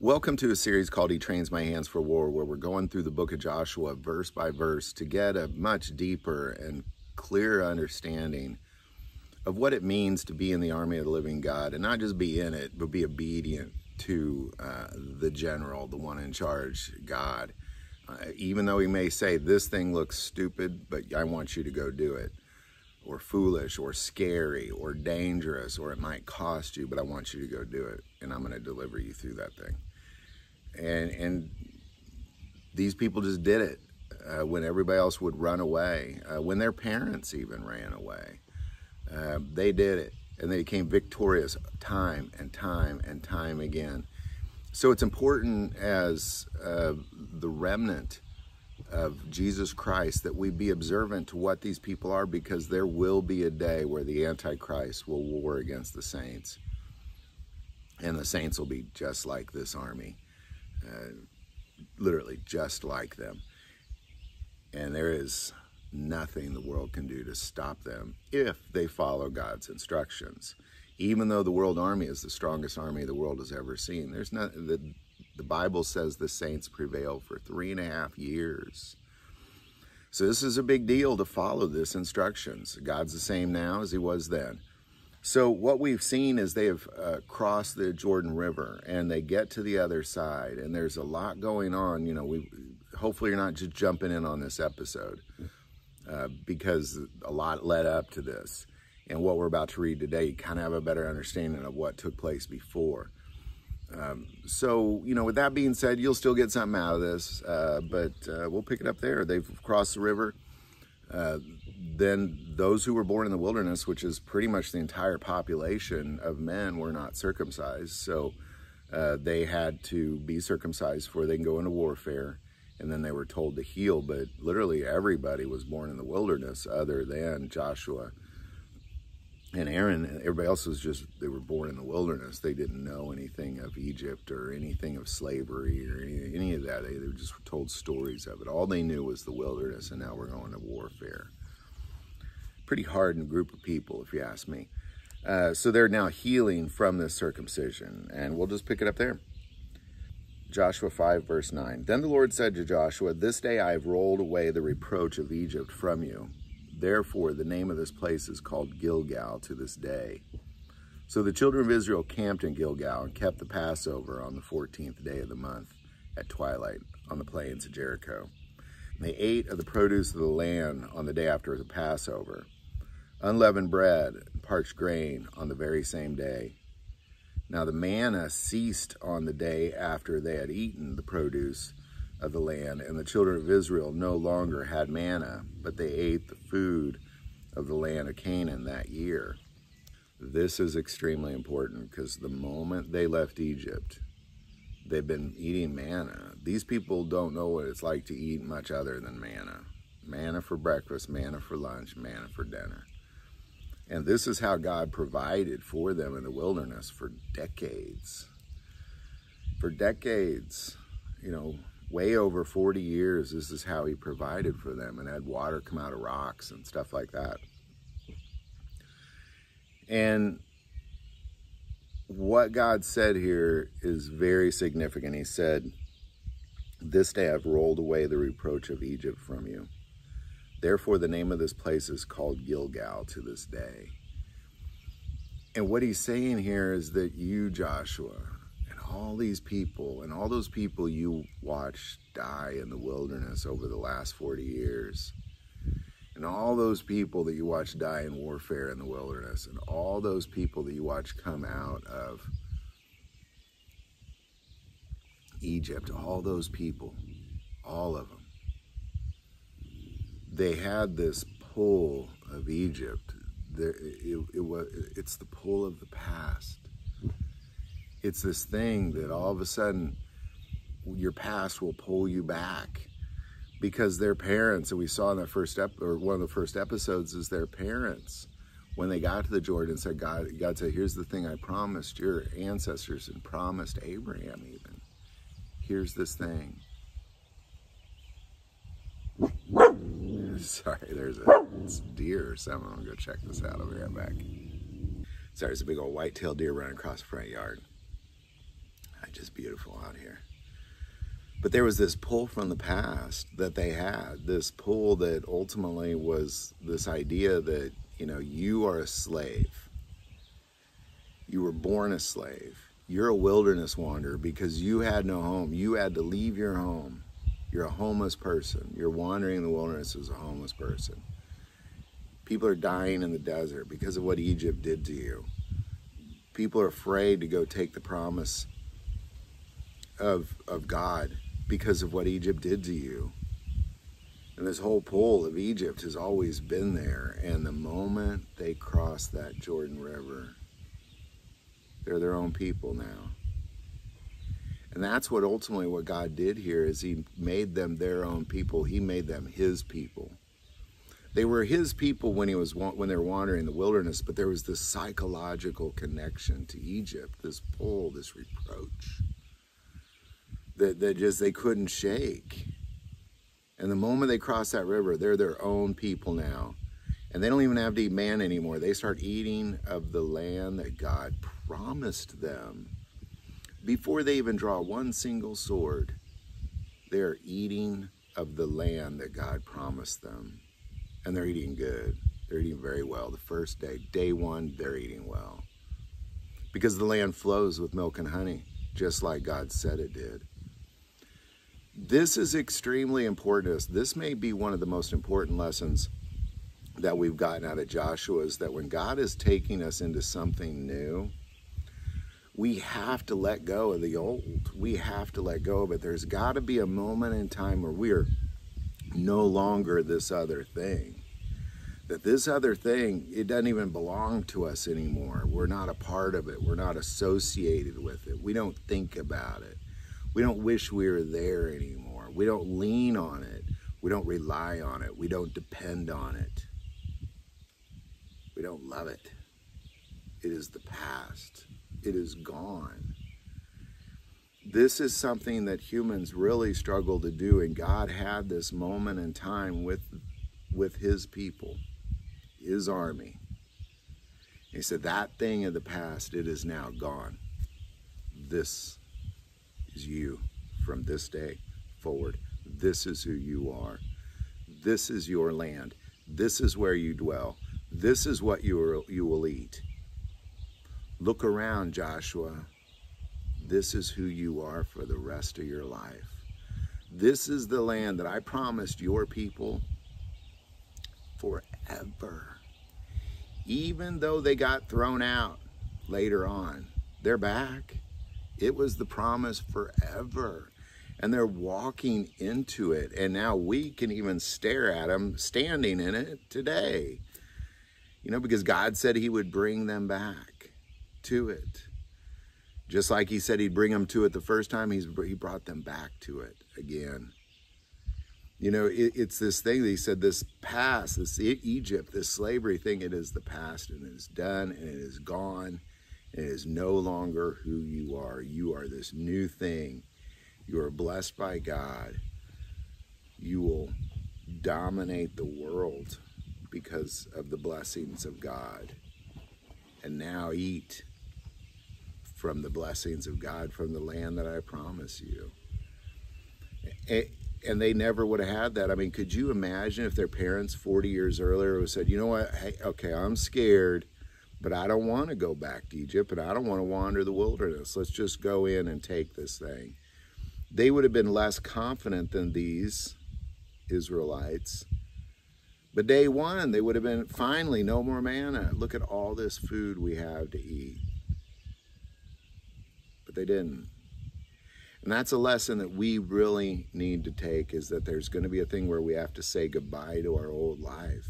Welcome to a series called He Trains My Hands for War, where we're going through the book of Joshua verse by verse to get a much deeper and clearer understanding of what it means to be in the army of the living God, and not just be in it, but be obedient to the general, the one in charge, God. Even though he may say, this thing looks stupid, but I want you to go do it, or foolish, or scary, or dangerous, or it might cost you, but I want you to go do it, and I'm going to deliver you through that thing. And these people just did it when everybody else would run away, when their parents even ran away. They did it, and they became victorious time and time and time again. So it's important as the remnant of Jesus Christ that we be observant to what these people are, because there will be a day where the Antichrist will war against the saints. And the saints will be just like this army. Literally just like them. And there is nothing the world can do to stop them if they follow God's instructions. Even though the world army is the strongest army the world has ever seen, there's not, the Bible says the saints prevail for 3.5 years. So this is a big deal to follow this instructions. God's the same now as he was then. So what we've seen is they have crossed the Jordan River, and they get to the other side, and there's a lot going on. You know, hopefully you're not just jumping in on this episode because a lot led up to this. And what we're about to read today, you kind of have a better understanding of what took place before. So, you know, with that being said, you'll still get something out of this, but we'll pick it up there. They've crossed the river. Then those who were born in the wilderness, which is pretty much the entire population of men, were not circumcised. So they had to be circumcised before they can go into warfare. And then they were told to heal. But literally everybody was born in the wilderness other than Joshua and Aaron. Everybody else was just, they were born in the wilderness. They didn't know anything of Egypt or anything of slavery or any of that. They were just told stories of it. All they knew was the wilderness, and now we're going to warfare. Pretty hardened group of people, if you ask me. So they're now healing from this circumcision, and we'll just pick it up there. Joshua 5, verse 9. Then the Lord said to Joshua, "This day I have rolled away the reproach of Egypt from you. Therefore, the name of this place is called Gilgal to this day." So the children of Israel camped in Gilgal and kept the Passover on the 14th day of the month at twilight on the plains of Jericho. And they ate of the produce of the land on the day after the Passover, unleavened bread, and parched grain on the very same day. Now the manna ceased on the day after they had eaten the produce of the land, and the children of Israel no longer had manna, but they ate the food of the land of Canaan that year. This is extremely important, because the moment they left Egypt, they've been eating manna. These people don't know what it's like to eat much other than manna. Manna for breakfast, manna for lunch, manna for dinner. And this is how God provided for them in the wilderness for decades. For decades, you know, way over 40 years, this is how he provided for them, and had water come out of rocks and stuff like that. And what God said here is very significant. He said, "This day I've rolled away the reproach of Egypt from you. Therefore, the name of this place is called Gilgal to this day." And what he's saying here is that you, Joshua, and all these people, and all those people you watched die in the wilderness over the last 40 years, and all those people that you watched die in warfare in the wilderness, and all those people that you watched come out of Egypt, all those people, all of them, they had this pull of Egypt. It's the pull of the past. It's this thing that all of a sudden your past will pull you back, because their parents, and we saw in that one of the first episodes, is their parents, when they got to the Jordan, said, God said, "Here's the thing I promised your ancestors and promised Abraham even. Here's this thing." Sorry, there's a deer or something. I'm gonna go check this out. I'll be right back. Sorry, there's a big old white-tailed deer running across the front yard. just beautiful out here. But there was this pull from the past that they had, this pull that ultimately was this idea that, you are a slave. You were born a slave. You're a wilderness wanderer because you had no home. You had to leave your home. You're a homeless person. You're wandering in the wilderness as a homeless person. People are dying in the desert because of what Egypt did to you. People are afraid to go take the promise of God because of what Egypt did to you. And this whole pull of Egypt has always been there. And the moment they cross that Jordan River, they're their own people now. And that's what ultimately what God did here is he made them their own people. He made them his people. They were his people when they were wandering in the wilderness, but there was this psychological connection to Egypt, this pull, this reproach that just they couldn't shake. And the moment they cross that river, they're their own people now. And they don't even have to eat manna anymore. They start eating of the land that God promised them. Before they even draw one single sword, they're eating of the land that God promised them. And they're eating good. They're eating very well. The first day, day one, they're eating well. Because the land flows with milk and honey, just like God said it did. This is extremely important to us. This may be one of the most important lessons that we've gotten out of Joshua, is that when God is taking us into something new, we have to let go of the old. We have to let go of it. There's got to be a moment in time where we're no longer this other thing. That this other thing, it doesn't even belong to us anymore. We're not a part of it. We're not associated with it. We don't think about it. We don't wish we were there anymore. We don't lean on it. We don't rely on it. We don't depend on it. We don't love it. It is the past. It is gone. This is something that humans really struggle to do, and God had this moment in time with his people, his army. He said, that thing of the past, it is now gone. This is you from this day forward. This is who you are. This is your land. This is where you dwell. This is what you will eat. Look around, Joshua. This is who you are for the rest of your life. This is the land that I promised your people forever. Even though they got thrown out later on, they're back. It was the promise forever. And they're walking into it. And now we can even stare at them standing in it today. Because God said he would bring them back to it. Just like he said he'd bring them to it the first time, he brought them back to it again. It's this thing that he said, this past, this Egypt, this slavery thing, it is the past, and it is done, and it is gone. It is no longer who you are. You are this new thing. You are blessed by God. You will dominate the world because of the blessings of God. And now eat from the blessings of God, from the land that I promise you. And they never would have had that. I mean, could you imagine if their parents 40 years earlier would have said, you know what, hey, okay, I'm scared, but I don't want to go back to Egypt, and I don't want to wander the wilderness. Let's just go in and take this thing. They would have been less confident than these Israelites. But day one, they would have been, finally, no more manna. Look at all this food we have to eat. But they didn't. And that's a lesson that we really need to take, is that there's going to be a thing where we have to say goodbye to our old life.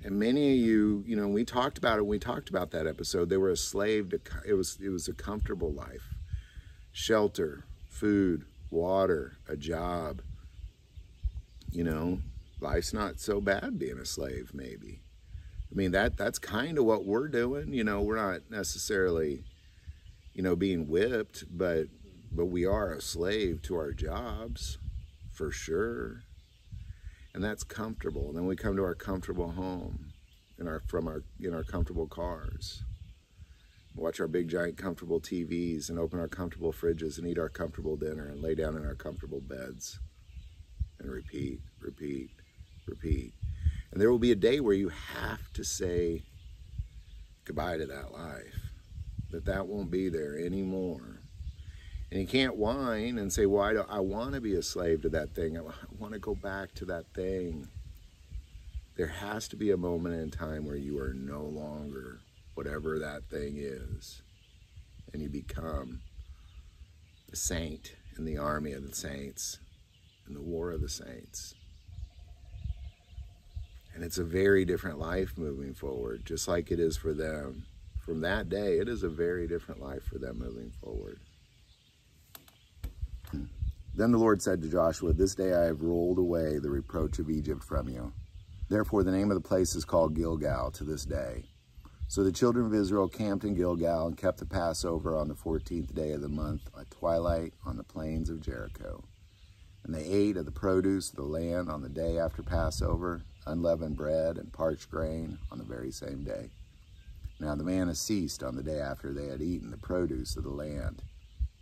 And many of you, we talked about it when we talked about that episode. They were a slave to, it was a comfortable life. Shelter, food, water, a job. Life's not so bad being a slave, maybe. I mean, that's kind of what we're doing. We're not necessarily, being whipped, but we are a slave to our jobs, for sure. And that's comfortable. And then we come to our comfortable home in our comfortable cars. watch our big, giant, comfortable TVs and open our comfortable fridges and eat our comfortable dinner and lay down in our comfortable beds and repeat, repeat, repeat. And there will be a day where you have to say goodbye to that life, that won't be there anymore. And you can't whine and say, well, I want to be a slave to that thing. I want to go back to that thing. There has to be a moment in time where you are no longer whatever that thing is, and you become a saint in the army of the saints, in the war of the saints. And it's a very different life moving forward, just like it is for them. From that day, it is a very different life for them moving forward. Then the Lord said to Joshua, this day I have rolled away the reproach of Egypt from you. Therefore the name of the place is called Gilgal to this day. So the children of Israel camped in Gilgal and kept the Passover on the 14th day of the month at twilight on the plains of Jericho. And they ate of the produce of the land on the day after Passover, unleavened bread and parched grain on the very same day. Now the manna ceased on the day after they had eaten the produce of the land.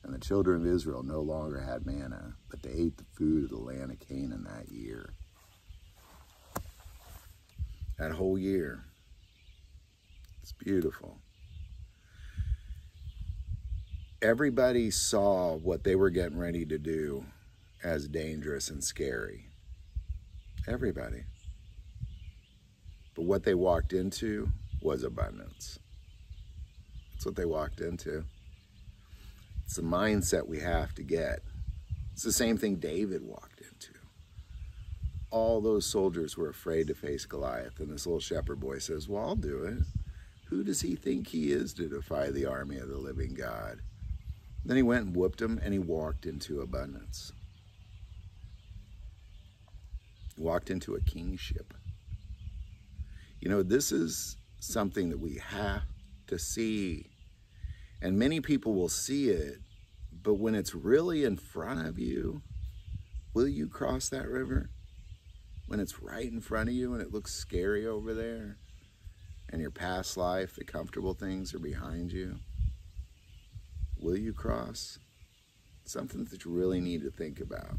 And the children of Israel no longer had manna, but they ate the food of the land of Canaan that year. That whole year. It's beautiful. Everybody saw what they were getting ready to do as dangerous and scary. Everybody. But what they walked into was abundance. That's what they walked into. It's the mindset we have to get. It's the same thing David walked into. All those soldiers were afraid to face Goliath, and this little shepherd boy says, well, I'll do it. Who does he think he is to defy the army of the living God? Then he went and whooped him, and he walked into abundance. He walked into a kingship. You know, this is something that we have to see. And many people will see it, but when it's really in front of you, will you cross that river? When it's right in front of you and it looks scary over there, and your past life, the comfortable things are behind you, will you cross? Something that you really need to think about.